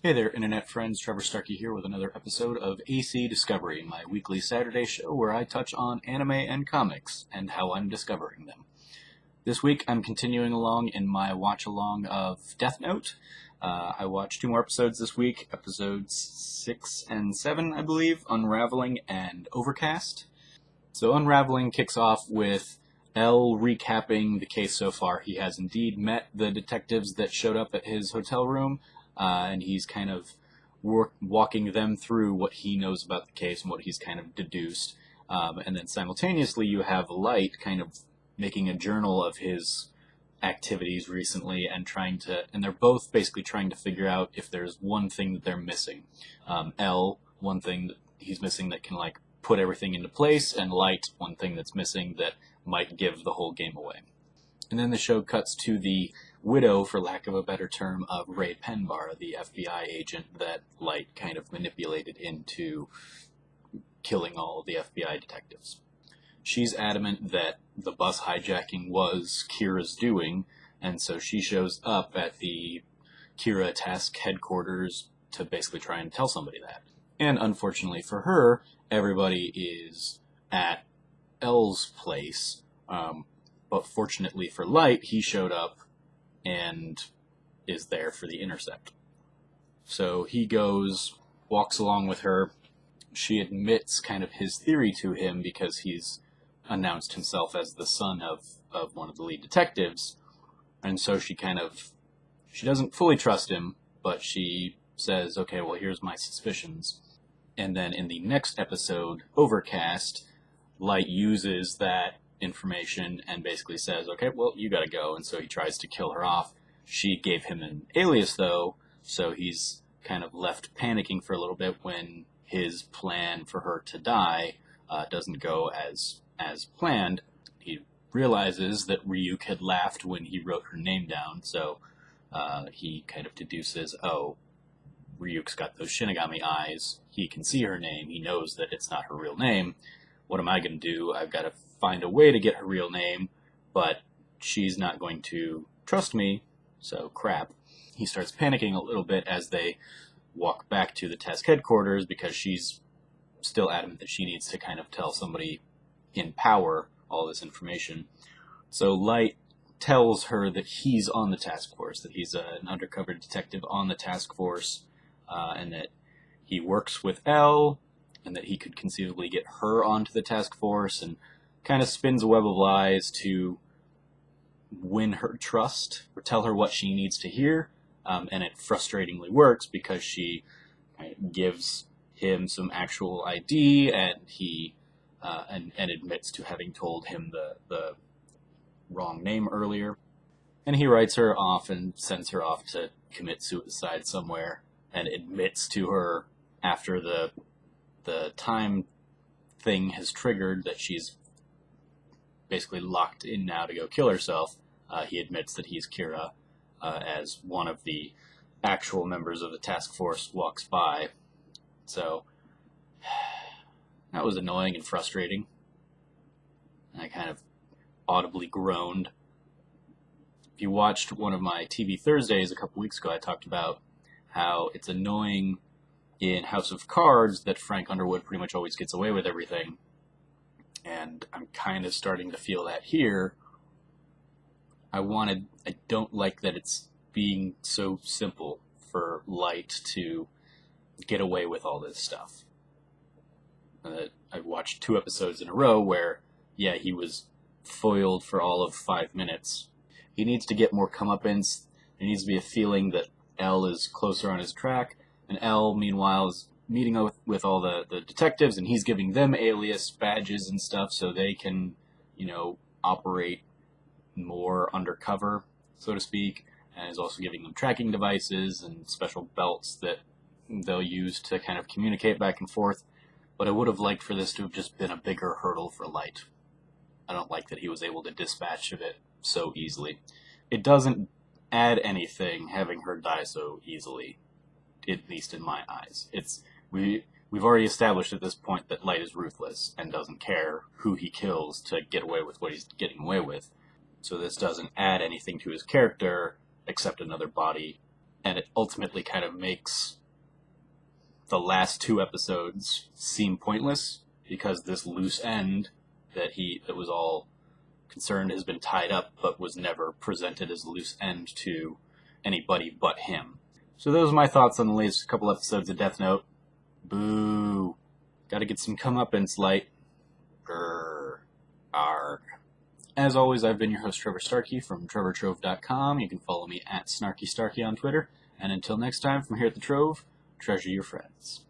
Hey there, internet friends. Trevor Starkey here with another episode of AC Discovery, my weekly Saturday show where I touch on anime and comics and how I'm discovering them. This week I'm continuing along in my watch-along of Death Note. I watched 2 more episodes this week, episodes 6 and 7, I believe, Unraveling and Overcast. So Unraveling kicks off with L recapping the case so far. He has indeed met the detectives that showed up at his hotel room, and he's kind of walking them through what he knows about the case and what he's kind of deduced. And then simultaneously you have Light kind of making a journal of his activities recently and they're both basically trying to figure out if there's one thing that they're missing. L, one thing that he's missing that can put everything into place, and Light, one thing that's missing that might give the whole game away. And then the show cuts to the widow, for lack of a better term, of Ray Penbar, the FBI agent that Light kind of manipulated into killing all of the FBI detectives. She's adamant that the bus hijacking was Kira's doing, and so she shows up at the Kira task headquarters to basically try and tell somebody that. And unfortunately for her, everybody is at L's place, but fortunately for Light, he showed up and is there for the intercept. So he walks along with her. She admits kind of his theory to him because he's announced himself as the son of one of the lead detectives. And so she doesn't fully trust him, but she says, okay, well, here's my suspicions. And then in the next episode, Overcast, Light uses that information and basically says, okay, well, you gotta go. And so he tries to kill her off. She gave him an alias, though, so he's kind of left panicking for a little bit when his plan for her to die doesn't go as planned. He realizes that Ryuk had laughed when he wrote her name down, so he kind of deduces, oh, Ryuk's got those Shinigami eyes. He can see her name. He knows that it's not her real name. What am I going to do? I've got to find a way to get her real name, but she's not going to trust me, so crap. He starts panicking a little bit as they walk back to the task headquarters because she's still adamant that she needs to kind of tell somebody in power all this information. So Light tells her that he's on the task force, that he's an undercover detective on the task force, and that he works with L, and that he could conceivably get her onto the task force, and kind of spins a web of lies to win her trust, or tell her what she needs to hear, and it frustratingly works because she gives him some actual ID, and he and admits to having told him the wrong name earlier. And he writes her off and sends her off to commit suicide somewhere, and admits to her after the time thing has triggered that she's basically locked in now to go kill herself. He admits that he's Kira as one of the actual members of the task force walks by. So that was annoying and frustrating. I kind of audibly groaned. If you watched one of my TV Thursdays a couple weeks ago, I talked about how it's annoying in House of Cards that Frank Underwood pretty much always gets away with everything. And I'm kind of starting to feel that here. I don't like that it's being so simple for Light to get away with all this stuff. I watched 2 episodes in a row where, yeah, he was foiled for all of 5 minutes. He needs to get more comeuppance. There needs to be a feeling that L is closer on his track, and L, meanwhile, is meeting up with all the detectives, and he's giving them alias badges and stuff so they can, operate more undercover, so to speak, and is also giving them tracking devices and special belts that they'll use to kind of communicate back and forth. But I would have liked for this to have just been a bigger hurdle for Light. I don't like that he was able to dispatch of it so easily. It doesn't add anything having her die so easily, at least in my eyes. We've already established at this point that Light is ruthless and doesn't care who he kills to get away with what he's getting away with. So this doesn't add anything to his character except another body and it ultimately kind of makes the last 2 episodes seem pointless, because this loose end that was all concerned has been tied up, but was never presented as a loose end to anybody but him. So those are my thoughts on the latest couple episodes of Death Note. Boo. Gotta get some comeuppance, light. Grrr. Arg. As always, I've been your host, Trevor Starkey from TrevorTrove.com. You can follow me at SnarkyStarkey on Twitter. And until next time, from here at the Trove, treasure your friends.